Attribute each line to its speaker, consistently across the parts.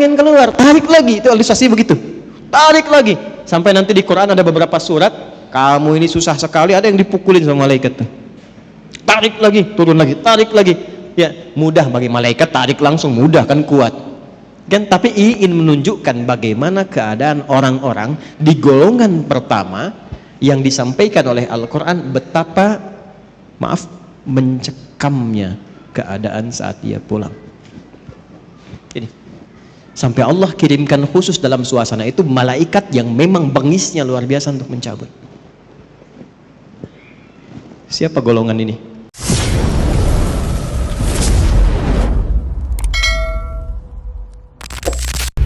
Speaker 1: pengen keluar, tarik lagi. Itu ilustrasi begitu, tarik lagi sampai nanti di Quran ada beberapa surat, kamu ini susah sekali, ada yang dipukulin sama malaikat tuh. Tarik lagi, turun lagi, tarik lagi. Ya mudah bagi malaikat, tarik langsung mudah kan, kuat kan. Tapi ingin menunjukkan bagaimana keadaan orang-orang di golongan pertama yang disampaikan oleh Al-Quran, betapa mencekamnya keadaan saat dia pulang. Ini sampai Allah kirimkan khusus dalam suasana itu malaikat yang memang bengisnya luar biasa untuk mencabut. Siapa golongan ini?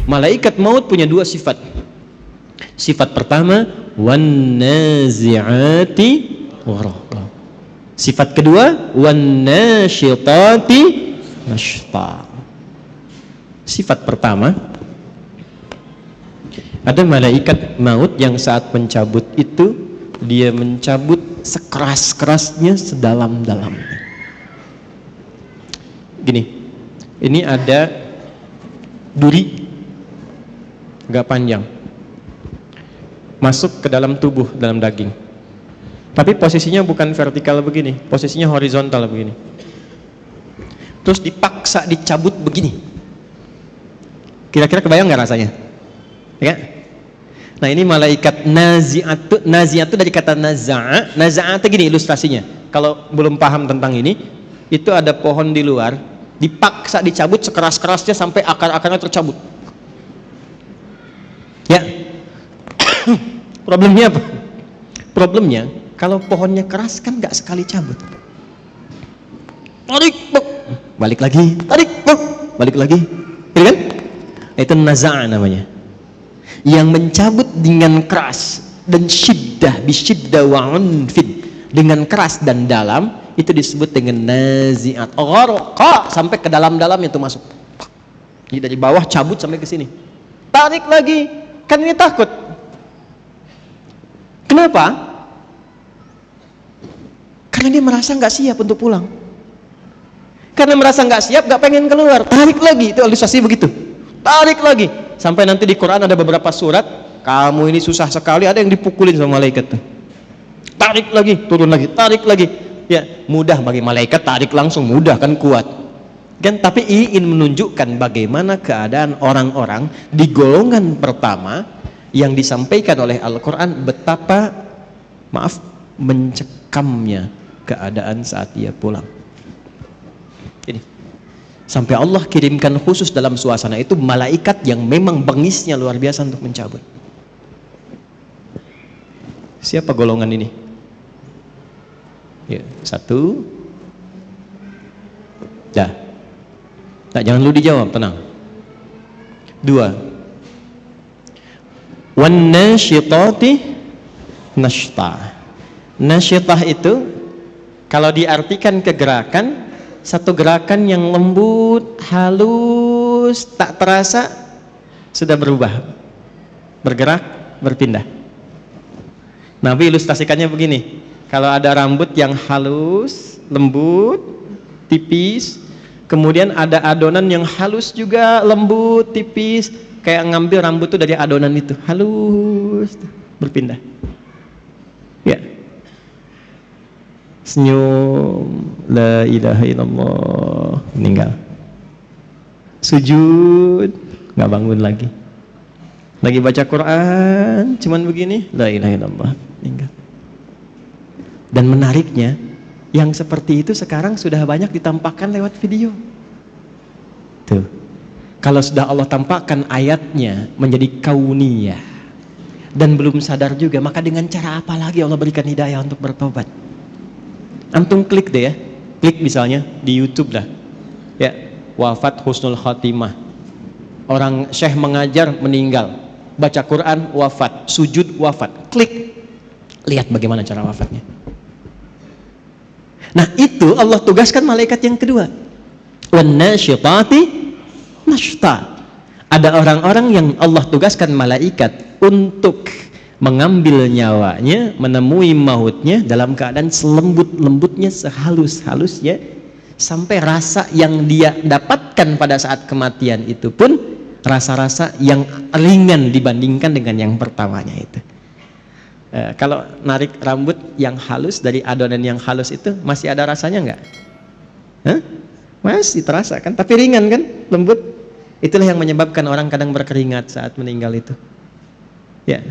Speaker 1: Malaikat maut punya dua sifat. Sifat pertama, wan nazi'ati gharqa. Sifat kedua, wan nasyitati nashta. Sifat pertama, ada malaikat maut yang saat mencabut itu, dia mencabut sekeras-kerasnya, sedalam-dalamnya. Gini, ini ada duri agak panjang masuk ke dalam tubuh, dalam daging, tapi posisinya bukan vertikal begini, posisinya horizontal begini, terus dipaksa dicabut begini. Kira-kira kebayang nggak rasanya? Ya? Nah ini malaikat nazi'atu. Nazi'atu dari kata naza'a. Naza'atu gini ilustrasinya. Kalau belum paham tentang ini, itu ada pohon di luar, dipaksa dicabut sekeras-kerasnya sampai akar-akarnya tercabut. Ya. Problemnya apa? Problemnya kalau pohonnya keras kan nggak sekali cabut. Tarik, balik lagi, tarik, balik lagi, gitu kan? Itu naza'a namanya. Yang mencabut dengan keras dan syiddah, bisyiddah wa unfid, dengan keras dan dalam, itu disebut dengan nazi'at. Gharqa, sampai ke dalam-dalam itu masuk. Jadi dari bawah cabut sampai ke sini. Tarik lagi, kan ini takut. Kenapa? Karena dia merasa nggak siap untuk pulang. Karena merasa nggak siap, nggak pengen keluar. Tarik lagi, itu ilustrasi begitu. Tarik lagi sampai nanti di Quran ada beberapa surat, kamu ini susah sekali, ada yang dipukulin sama malaikat tuh. Tarik lagi, turun lagi, tarik lagi. Ya mudah bagi malaikat, tarik langsung mudah kan, kuat kan. Tapi ingin menunjukkan bagaimana keadaan orang-orang di golongan pertama yang disampaikan oleh Al-Quran, betapa mencekamnya keadaan saat dia pulang. Ini sampai Allah kirimkan khusus dalam suasana itu malaikat yang memang bengisnya luar biasa untuk mencabut. Siapa golongan ini? Ya, satu. Dah. Tak, jangan lu dijawab, tenang. Dua. Wan nasyitati nashta. Nasyitah itu kalau diartikan ke gerakan, satu gerakan yang lembut, halus, tak terasa sudah berubah, bergerak, berpindah. Nabi ilustrasikannya begini, kalau ada rambut yang halus, lembut, tipis, kemudian ada adonan yang halus juga, lembut, tipis, kayak ngambil rambut itu dari adonan itu, halus, berpindah. Ya. Senyum, la ilaha illallah, meninggal. Sujud, nggak bangun lagi. Lagi baca Quran, cuman begini, la ilaha illallah, meninggal. Dan menariknya, yang seperti itu sekarang sudah banyak ditampakkan lewat video. Tuh, kalau sudah Allah tampakkan ayatnya menjadi kauniyah dan belum sadar juga, maka dengan cara apa lagi Allah berikan hidayah untuk bertobat? Antum klik deh ya, klik misalnya di YouTube lah, ya, wafat husnul khatimah, orang syekh mengajar meninggal, baca Quran wafat, sujud wafat, klik, lihat bagaimana cara wafatnya. Nah itu Allah tugaskan malaikat yang kedua, wan nasyitati nashta. Ada orang-orang yang Allah tugaskan malaikat untuk mengambil nyawanya, menemui mautnya dalam keadaan selembut-lembutnya, sehalus-halusnya, sampai rasa yang dia dapatkan pada saat kematian itu pun rasa-rasa yang ringan dibandingkan dengan yang pertamanya itu. Kalau narik rambut yang halus dari adonan yang halus itu masih ada rasanya nggak? Masih terasa kan, tapi ringan kan, lembut. Itulah yang menyebabkan orang kadang berkeringat saat meninggal itu. Ya,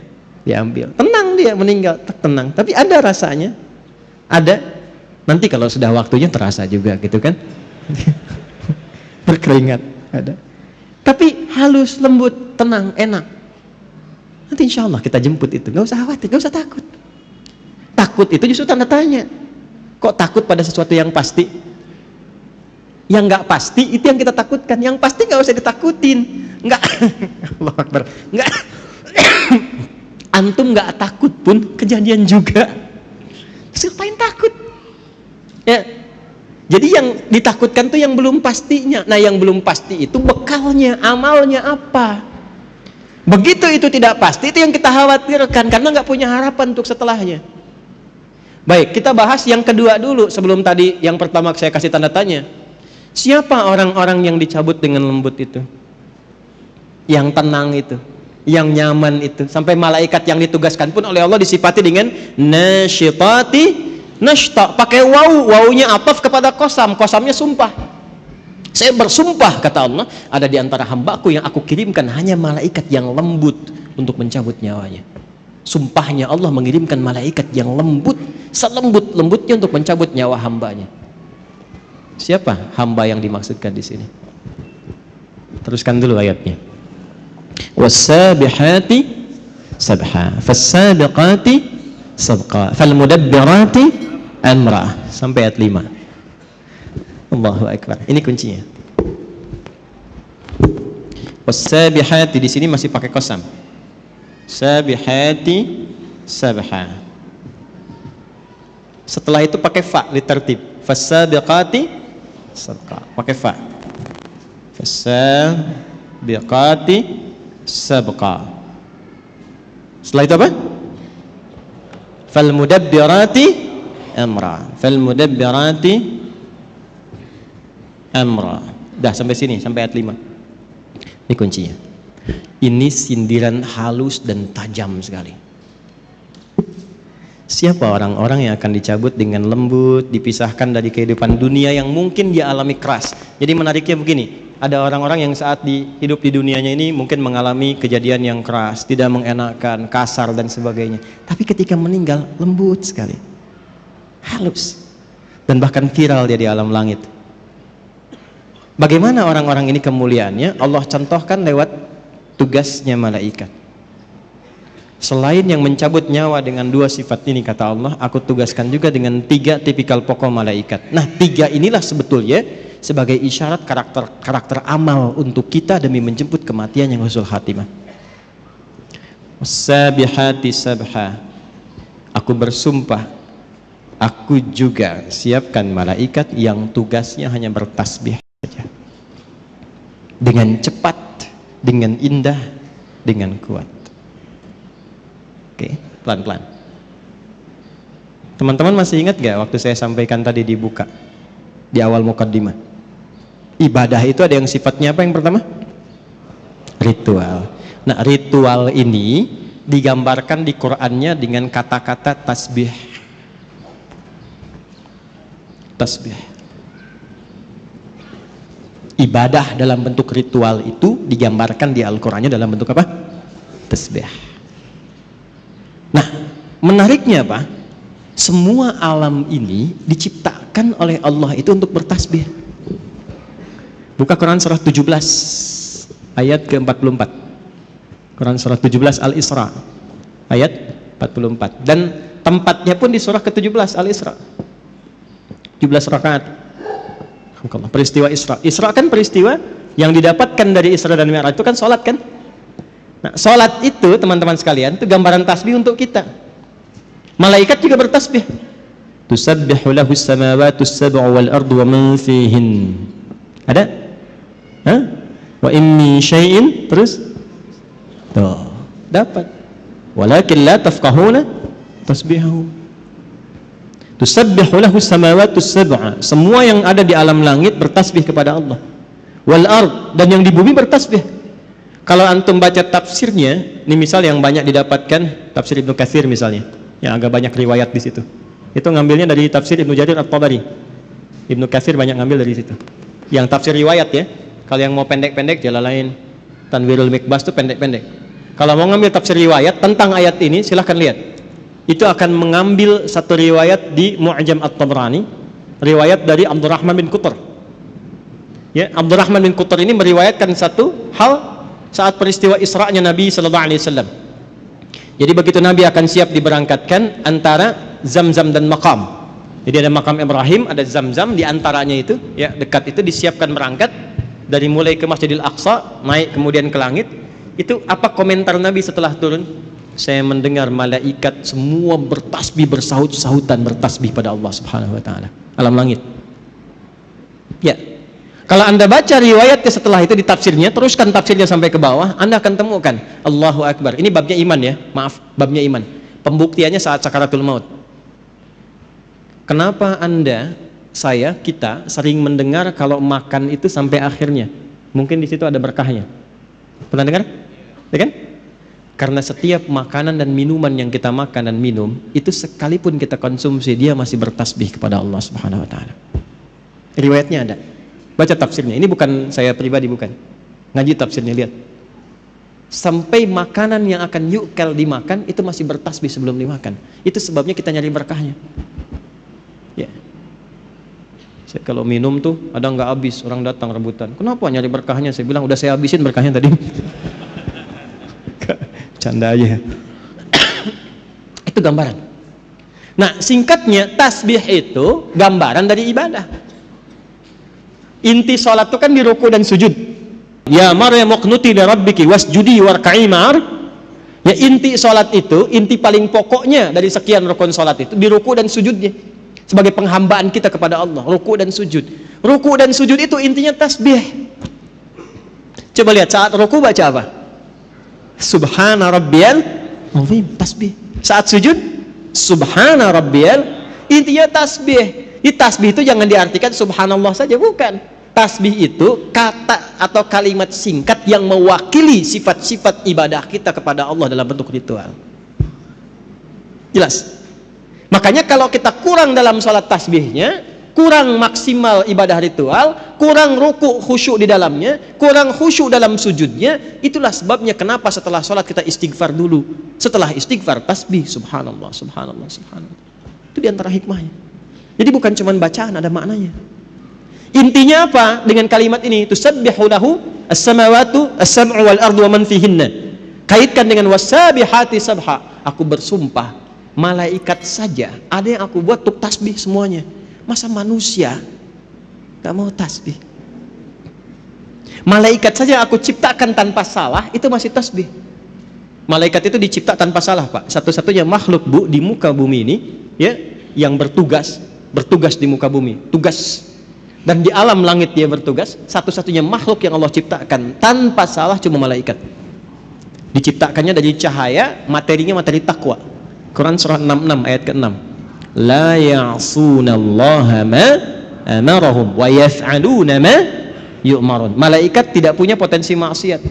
Speaker 1: diambil, tenang dia meninggal, tenang. Tapi ada rasanya, ada. Nanti kalau sudah waktunya terasa juga gitu kan, berkeringat ada. Tapi halus, lembut, tenang, enak. Nanti insya Allah kita jemput itu, gak usah khawatir, gak usah takut. Takut itu justru tanda tanya. Kok takut pada sesuatu yang pasti? Yang gak pasti itu yang kita takutkan. Yang pasti gak usah ditakutin. Enggak, Allah Akbar. Enggak, antum gak takut pun kejadian juga. Terus ngapain takut? Ya, jadi yang ditakutkan tuh yang belum pastinya. Nah, yang belum pasti itu bekalnya, amalnya apa? Begitu itu tidak pasti, itu yang kita khawatirkan karena nggak punya harapan untuk setelahnya. Baik, kita bahas yang kedua dulu sebelum tadi yang pertama saya kasih tanda tanya. Siapa orang-orang yang dicabut dengan lembut itu? Yang tenang itu, yang nyaman itu. Sampai malaikat yang ditugaskan pun oleh Allah disifati dengan nasyitati nashta. Pakai waw, wawunya ataf kepada qasam, qasamnya sumpah. Saya bersumpah, kata Allah, ada di antara hambaku yang aku kirimkan hanya malaikat yang lembut untuk mencabut nyawanya. Sumpahnya Allah mengirimkan malaikat yang lembut, selembut-lembutnya untuk mencabut nyawa hambanya. Siapa hamba yang dimaksudkan di sini? Teruskan dulu ayatnya. Was-sabihati sabha, fas-sabiqati sabqa, fal-mudabbirati amra, sampai ayat 5. Allahu Akbar. Ini kuncinya. Was-sabihati di sini masih pakai qasam. Sabihati sabha. Setelah itu pakai fa ditertib. Fas-sabiqati sabqa. Pakai fa. Fas-sabiqati sabqa. Setelah itu apa? Fal-mudabbirati amra. Fal-mudabbirati amra. Dah sampai sini, sampai ayat 5. Ini kuncinya. Ini sindiran halus dan tajam sekali. Siapa orang-orang yang akan dicabut dengan lembut, dipisahkan dari kehidupan dunia yang mungkin dia alami keras. Jadi menariknya begini, ada orang-orang yang saat hidup di dunianya ini mungkin mengalami kejadian yang keras, tidak mengenakan, kasar dan sebagainya. Tapi ketika meninggal lembut sekali, halus, dan bahkan viral dia di alam langit. Bagaimana orang-orang ini kemuliaannya? Allah contohkan lewat tugasnya malaikat. Selain yang mencabut nyawa dengan 2 sifat ini, kata Allah, aku tugaskan juga dengan 3 tipikal pokok malaikat. Nah, 3 inilah sebetulnya sebagai isyarat karakter amal untuk kita demi menjemput kematian yang husnul khatimah. Sabihati sabha, aku bersumpah, aku juga siapkan malaikat yang tugasnya hanya bertasbih saja, dengan cepat, dengan indah, dengan kuat. Oke, pelan-pelan. Teman-teman masih ingat gak waktu saya sampaikan tadi dibuka di awal mukaddimah? Ibadah itu ada yang sifatnya apa yang pertama? Ritual. Nah, ritual ini digambarkan di Qur'annya dengan kata-kata tasbih. Tasbih. Ibadah dalam bentuk ritual itu digambarkan di Al-Qur'annya dalam bentuk apa? Tasbih. Nah, menariknya apa? Semua alam ini diciptakan oleh Allah itu untuk bertasbih. Buka Quran surah 17 ayat ke-44. Quran surah 17 Al-Isra ayat 44. Dan tempatnya pun di surah ke-17 Al-Isra. 17 rakaat. Peristiwa Isra. Isra kan peristiwa yang didapatkan dari Isra dan Mi'raj itu kan sholat kan? Nah, sholat itu teman-teman sekalian itu gambaran tasbih untuk kita. Malaikat juga bertasbih. Tusabbihu lahu as-samawati as-sab'u wal ardu wa man fihin. Ada? Hah? Wa in min syai'in, terus tuh, dapat. Walakin la tafqahuna tasbihahum. Tusabbihu lahu as-samawati as-sab'a. Semua yang ada di alam langit bertasbih kepada Allah. Wal ard, dan yang di bumi bertasbih. Kalau antum baca tafsirnya, ini misal yang banyak didapatkan tafsir Ibnu Katsir misalnya, yang agak banyak riwayat di situ. Itu ngambilnya dari tafsir Ibnu Jarir At-Tabari. Ibnu Katsir banyak ngambil dari situ. Yang tafsir riwayat ya. Kalau yang mau pendek-pendek Jalalain, Tanwirul Mikbas itu pendek-pendek. Kalau mau ngambil tafsir riwayat tentang ayat ini, silahkan lihat. Itu akan mengambil satu riwayat di Mu'jam At-Tabrani, riwayat dari Abdurrahman bin Qutr. Ya, Abdurrahman bin Qutr ini meriwayatkan satu hal saat peristiwa Isra'nya Nabi sallallahu alaihi wasallam. Jadi begitu Nabi akan siap diberangkatkan antara Zamzam dan Maqam. Jadi ada Maqam Ibrahim, ada Zamzam, di antaranya itu ya dekat itu disiapkan berangkat dari mulai ke Masjidil Aqsa, naik kemudian ke langit. Itu apa komentar Nabi setelah turun? Saya mendengar malaikat semua bertasbih, bersahut-sahutan bertasbih pada Allah Subhanahu wa taala alam langit. Ya. Kalau Anda baca riwayatnya setelah itu di tafsirnya, teruskan tafsirnya sampai ke bawah, Anda akan temukan Allahu Akbar. Ini babnya iman ya, maaf, babnya iman. Pembuktiannya saat sakaratul maut. Kenapa kita sering mendengar kalau makan itu sampai akhirnya? Mungkin di situ ada berkahnya. Pernah dengar? Ya kan? Karena setiap makanan dan minuman yang kita makan dan minum, itu sekalipun kita konsumsi, dia masih bertasbih kepada Allah Subhanahu wa taala. Riwayatnya ada. Baca tafsirnya. Ini bukan saya pribadi, bukan. Ngaji tafsirnya, lihat. Sampai makanan yang akan yukal dimakan itu masih bertasbih sebelum dimakan. Itu sebabnya kita nyari berkahnya. Ya. Saya kalau minum tuh ada nggak habis, orang datang rebutan. Kenapa nyari berkahnya? Saya bilang udah saya habisin berkahnya tadi. Canda aja. Itu gambaran. Nah, singkatnya tasbih itu gambaran dari ibadah. Inti sholat itu kan di ruku dan sujud. Ya Maryam uqnuti li rabbiki wasjudi warka'i ma'ar. Ya inti sholat itu, inti paling pokoknya dari sekian rukun sholat itu di ruku dan sujudnya. Sebagai penghambaan kita kepada Allah, ruku dan sujud. Ruku dan sujud itu intinya tasbih. Coba lihat saat ruku baca apa? Subhana rabbiyal azim, tasbih. Saat sujud subhana rabbiyal, intinya tasbih. Di tasbih itu jangan diartikan subhanallah saja, bukan. Tasbih itu kata atau kalimat singkat yang mewakili sifat-sifat ibadah kita kepada Allah dalam bentuk ritual. Jelas? Makanya kalau kita kurang dalam sholat tasbihnya, kurang maksimal ibadah ritual, kurang ruku khusyuk di dalamnya, kurang khusyuk dalam sujudnya, itulah sebabnya kenapa setelah sholat kita istighfar dulu. Setelah istighfar tasbih, subhanallah, subhanallah, subhanallah. Itu diantara hikmahnya. Jadi bukan cuma bacaan, ada maknanya. Intinya apa dengan kalimat ini? Tusabbihu lahu as-samawatu as-sab'u wal ardu wa man fihinna. Kaitkan dengan wasabihati sabha. Aku bersumpah, malaikat saja ada yang aku buat untuk tasbih semuanya. Masa manusia gak mau tasbih? Malaikat saja aku ciptakan tanpa salah, itu masih tasbih. Malaikat itu dicipta tanpa salah, Pak. Satu-satunya makhluk di muka bumi ini ya yang bertugas di muka bumi, tugas. Dan di alam langit dia bertugas, satu-satunya makhluk yang Allah ciptakan tanpa salah cuma malaikat. Diciptakannya dari cahaya, materinya materi takwa. Quran surah 66 ayat ke-6. La ya'sunallaha ma amarahum wa yaf'aluna ma yu'marun. Malaikat tidak punya potensi maksiat.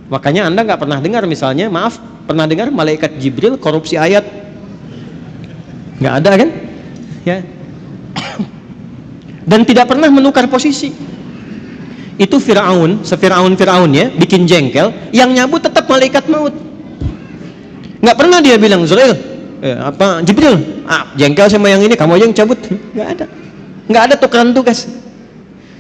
Speaker 1: Makanya Anda nggak pernah dengar misalnya, maaf, pernah dengar malaikat Jibril korupsi ayat? Nggak ada kan? Ya. Dan tidak pernah menukar posisi. Itu Fir'aun, Fir'aun ya, bikin jengkel, yang nyabut tetap malaikat maut. Nggak pernah dia bilang, Jibril, jengkel sama yang ini, kamu aja yang cabut. Nggak ada tukeran tugas.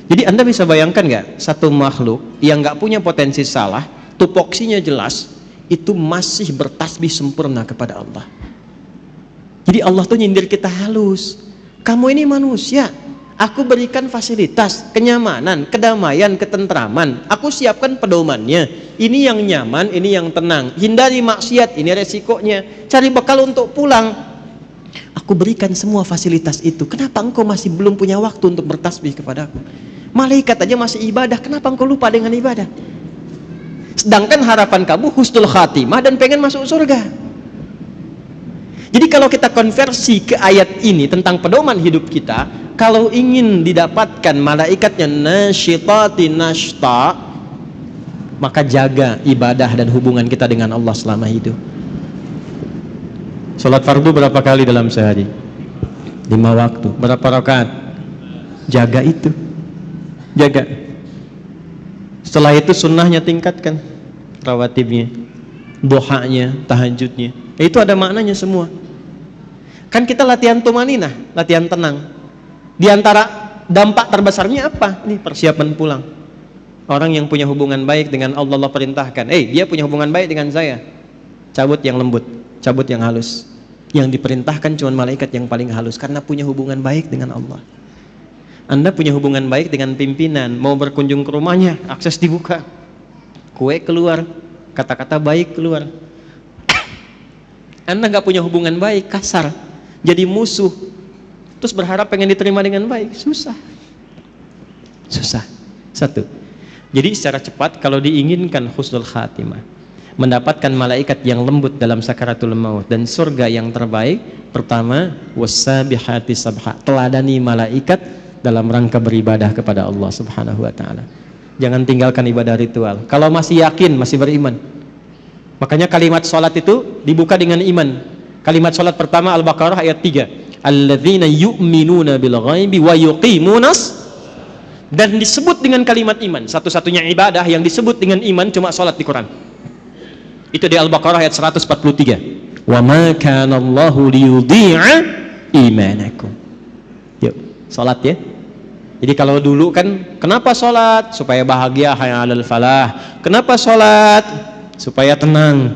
Speaker 1: Jadi Anda bisa bayangkan nggak, satu makhluk yang nggak punya potensi salah, tupoksinya jelas, itu masih bertasbih sempurna kepada Allah. Jadi Allah tuh nyindir kita halus. Kamu ini manusia, aku berikan fasilitas, kenyamanan, kedamaian, ketentraman. Aku siapkan pedomannya. Ini yang nyaman, ini yang tenang. Hindari maksiat, ini resikonya. Cari bekal untuk pulang. Aku berikan semua fasilitas itu. Kenapa engkau masih belum punya waktu untuk bertasbih kepadaku? Malaikat aja masih ibadah, kenapa engkau lupa dengan ibadah? Sedangkan harapan kamu husnul khatimah dan pengen masuk surga. Jadi kalau kita konversi ke ayat ini tentang pedoman hidup kita, kalau ingin didapatkan malaikatnya nasyitati nashta, Maka jaga ibadah dan hubungan kita dengan Allah selama hidup. Salat fardu berapa kali dalam sehari? 5 waktu. Berapa rakaat? Jaga itu. Jaga. Setelah itu sunnahnya tingkatkan, rawatibnya, duhanya, tahajudnya. Itu ada maknanya semua. Kan kita latihan tumaninah, latihan tenang. Di antara dampak terbesarnya apa? Ini persiapan pulang. Orang yang punya hubungan baik dengan Allah, Allah perintahkan, dia punya hubungan baik dengan saya. Cabut yang lembut, cabut yang halus. Yang diperintahkan cuma malaikat yang paling halus, karena punya hubungan baik dengan Allah. Anda punya hubungan baik dengan pimpinan, mau berkunjung ke rumahnya, akses dibuka, kue keluar, kata-kata baik keluar. Anda gak punya hubungan baik, kasar, jadi musuh, terus berharap pengen diterima dengan baik, susah. Satu. Jadi secara cepat, kalau diinginkan husnul khatimah, mendapatkan malaikat yang lembut dalam sakaratul maut dan surga yang terbaik, pertama, wassabihati sabha, teladani malaikat dalam rangka beribadah kepada Allah Subhanahu wa ta'ala. Jangan tinggalkan ibadah ritual. Kalau masih yakin, masih beriman. Makanya kalimat sholat itu dibuka dengan iman. Kalimat sholat pertama Al-Baqarah ayat 3. Alladzina yu'minuna bil ghaibi wa yuqimunas, dan disebut dengan kalimat iman. Satu-satunya ibadah yang disebut dengan iman cuma sholat di Quran. Itu di Al-Baqarah ayat 143. Wa ma kana Allahu liyudhi'a imanakum. Yuk, sholat ya. Jadi kalau dulu kan, kenapa sholat? Supaya bahagia, hayya 'alal falah. Kenapa sholat? Supaya tenang.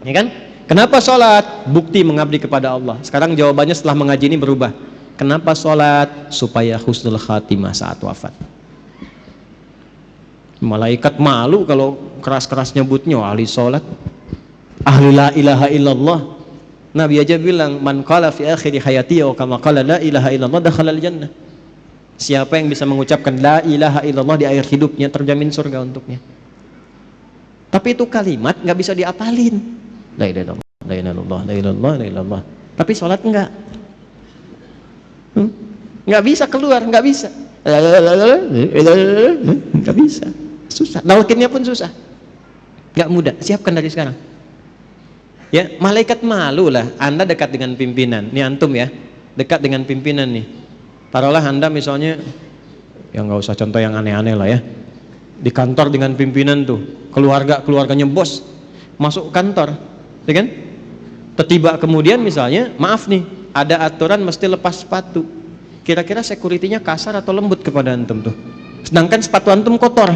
Speaker 1: Ya kan? Kenapa sholat? Bukti mengabdi kepada Allah. Sekarang jawabannya setelah mengaji ini berubah. Kenapa sholat? Supaya husnul khatimah saat wafat. Malaikat malu kalau keras-keras nyebutnya ahli sholat, ahli la ilaha illallah. Nabi aja bilang, man qala fi akhiri hayati wa kama qala la ilaha illallah dakhalal jannah. Siapa yang bisa mengucapkan la ilaha illallah di akhir hidupnya, terjamin surga untuknya. Tapi itu kalimat nggak bisa diapalin. La ilaha illallah, la ilaha illallah, la ilaha illallah, la ilaha illallah. Tapi sholat enggak. Nggak bisa keluar, nggak bisa. Nggak bisa. Susah. Nalkinnya pun susah. Nggak mudah. Siapkan dari sekarang. Ya, malaikat malu lah. Anda dekat dengan pimpinan. Ini antum ya, dekat dengan pimpinan nih. Taruhlah Anda misalnya, ya nggak usah contoh yang aneh-aneh lah ya. Di kantor dengan pimpinan tuh, keluarganya bos, masuk kantor, ya kan? Tiba kemudian misalnya, maaf nih, ada aturan mesti lepas sepatu. Kira-kira security-nya kasar atau lembut kepada antum tuh? Sedangkan sepatu antum kotor,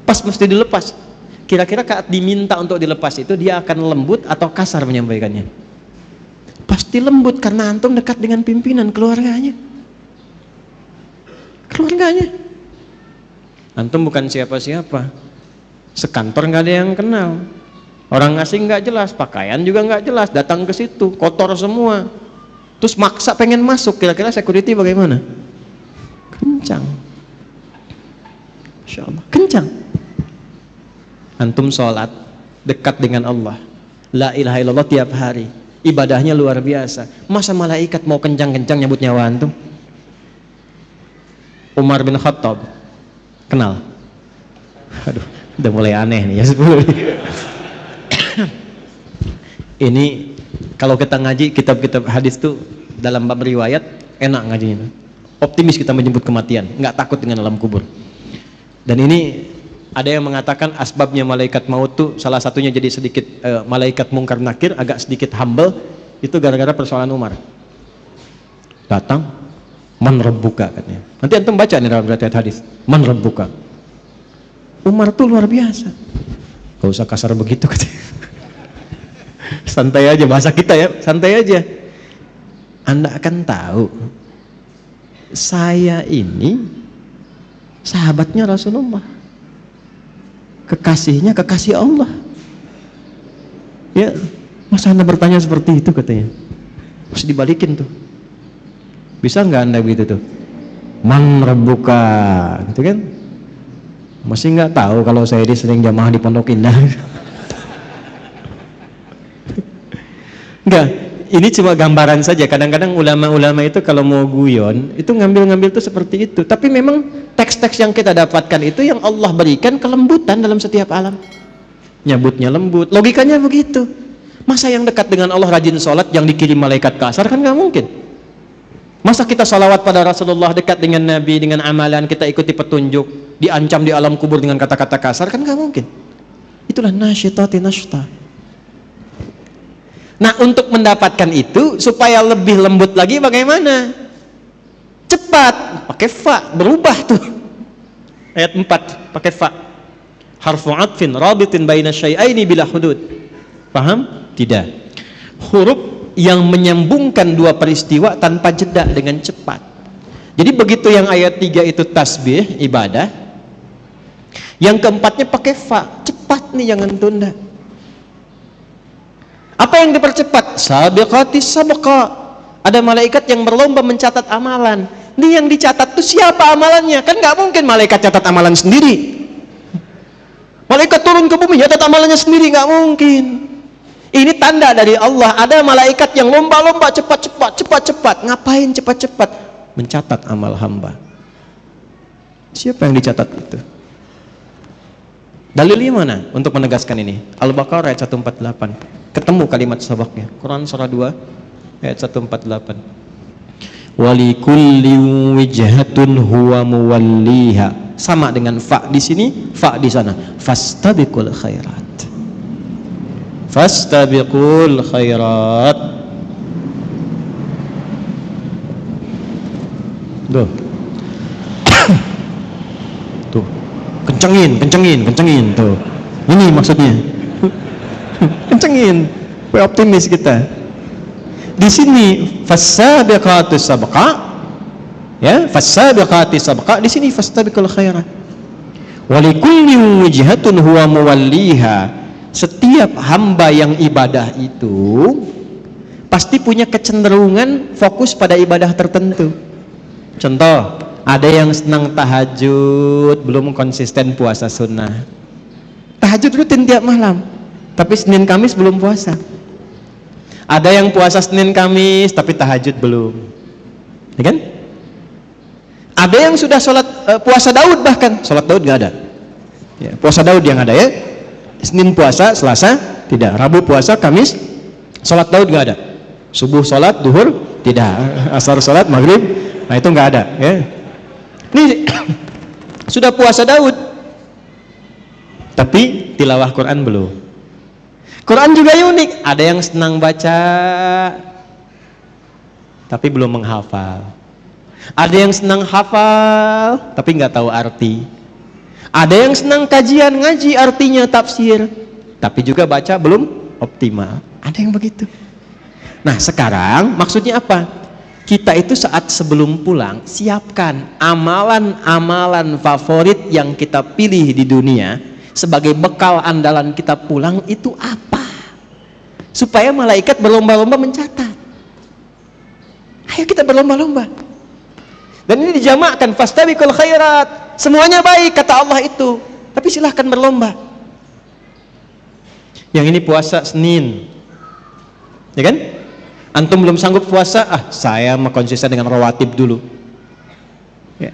Speaker 1: pas mesti dilepas. Kira-kira saat diminta untuk dilepas itu dia akan lembut atau kasar menyampaikannya? Pasti lembut, karena antum dekat dengan pimpinan, keluarganya. Antum bukan siapa-siapa, sekantor nggak ada yang kenal, orang asing nggak jelas, pakaian juga nggak jelas, datang ke situ kotor semua, terus maksa pengen masuk. Kira-kira security bagaimana? Kencang, Insya Allah kencang. Antum sholat dekat dengan Allah, la ilaha illallah tiap hari, ibadahnya luar biasa. Masa malaikat mau kencang-kencang nyebut nyawa antum? Umar bin Khattab, kenal? Aduh, udah mulai aneh nih ya. Ini kalau kita ngaji kitab-kitab hadis tuh dalam bab riwayat enak ngajinya. Optimis kita menjemput kematian, nggak takut dengan alam kubur. Dan ini ada yang mengatakan asbabnya malaikat maut tuh salah satunya jadi sedikit malaikat mungkar nakir agak sedikit humble itu gara-gara persoalan Umar. Datang, man rabbuka katanya. Nanti antum baca nih dalam riwayat hadis, man rabbuka. Umar tuh luar biasa. Gak usah kasar begitu katanya. Santai aja, bahasa kita ya, santai aja. Anda akan tahu, saya ini sahabatnya Rasulullah, kekasihnya kekasih Allah. Ya, masa Anda bertanya seperti itu katanya? Harus dibalikin tuh. Bisa nggak Anda begitu tuh? Man rabbuka, gitu kan? Masih nggak tahu kalau saya ini sering jamaah di Pondok Indah? Enggak, Ini cuma gambaran saja. Kadang-kadang ulama-ulama itu kalau mau guyon, itu ngambil-ngambil tuh seperti itu. Tapi memang teks-teks yang kita dapatkan itu yang Allah berikan kelembutan dalam setiap alam. Nyebutnya lembut. Logikanya begitu. Masa yang dekat dengan Allah rajin sholat yang dikirim malaikat kasar, kan nggak mungkin. Masa kita sholawat pada Rasulullah, dekat dengan Nabi, dengan amalan, kita ikuti petunjuk, diancam di alam kubur dengan kata-kata kasar, kan nggak mungkin. Itulah nasyitati nashta. Nah, untuk mendapatkan itu supaya lebih lembut lagi bagaimana? Cepat, pakai fa, berubah tuh. Ayat 4 pakai fa. Harfu 'atfin rabitin baina syai'aini bila hudud. Paham? Tidak. Huruf yang menyambungkan dua peristiwa tanpa jeda dengan cepat. Jadi begitu yang ayat 3 itu tasbih, ibadah. Yang keempatnya pakai fa, cepat nih, jangan tunda. Apa yang dipercepat? Sabiqatis sabqa. Ada malaikat yang berlomba mencatat amalan. Ini yang dicatat itu siapa amalannya? Kan nggak mungkin malaikat catat amalan sendiri. Malaikat turun ke bumi catat amalannya sendiri, nggak mungkin. Ini tanda dari Allah. Ada malaikat yang lomba-lomba cepat-cepat. Ngapain cepat-cepat? Mencatat amal hamba. Siapa yang dicatat itu? Dalilnya mana untuk menegaskan ini? Al-Baqarah ayat 148. Ketemu kalimat sabaknya. Quran surah 2 ayat 148. Walikulli wijhatun huwa muwalliha. Sama dengan fa di sini, fa di sana. Fastabiqul khairat. Fastabiqul khairat. Tuh. Tuh. Kencengin tuh. Ini maksudnya. Kencengin, optimis kita. Di sini fasabiqatus sabqa, ya, fasabiqatis sabqa. Di sini fastabiqul khairat. Walikulli wijhatun huwa muwalliha. Setiap hamba yang ibadah itu pasti punya kecenderungan fokus pada ibadah tertentu. Contoh, ada yang senang tahajud, belum konsisten puasa sunnah. Tahajud rutin tiap malam, tapi Senin Kamis belum puasa. Ada yang puasa Senin Kamis tapi tahajud belum, ya kan? Ada yang sudah sholat puasa Daud, bahkan sholat Daud nggak ada. Ya, puasa Daud yang ada ya. Senin puasa, Selasa tidak, Rabu puasa, Kamis sholat Daud nggak ada. Subuh sholat, duhur tidak, asar sholat, maghrib, nah itu nggak ada. Ya. Ini sudah puasa Daud, tapi tilawah Quran belum. Quran juga unik, ada yang senang baca tapi belum menghafal. Ada yang senang hafal tapi nggak tahu arti. Ada yang senang kajian, ngaji artinya, tafsir, tapi juga baca belum optimal. Ada yang begitu. Nah sekarang maksudnya apa? Kita itu saat sebelum pulang siapkan amalan-amalan favorit yang kita pilih di dunia sebagai bekal andalan kita pulang. Itu apa? Supaya malaikat berlomba-lomba mencatat. Ayo kita berlomba-lomba. Dan ini dijamakkan, fastabiqul khairat. Semuanya baik kata Allah itu, tapi silahkan berlomba. Yang ini puasa Senin, ya kan? Antum belum sanggup puasa, saya mau konsisten dengan rawatib dulu. Ya.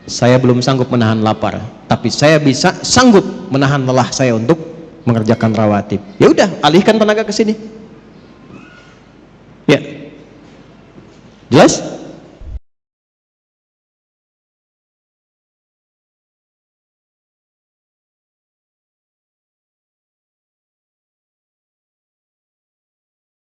Speaker 1: Saya belum sanggup menahan lapar, tapi saya bisa sanggup menahan lelah saya untuk mengerjakan rawatib. Ya udah, alihkan tenaga ke sini. Ya, jelas?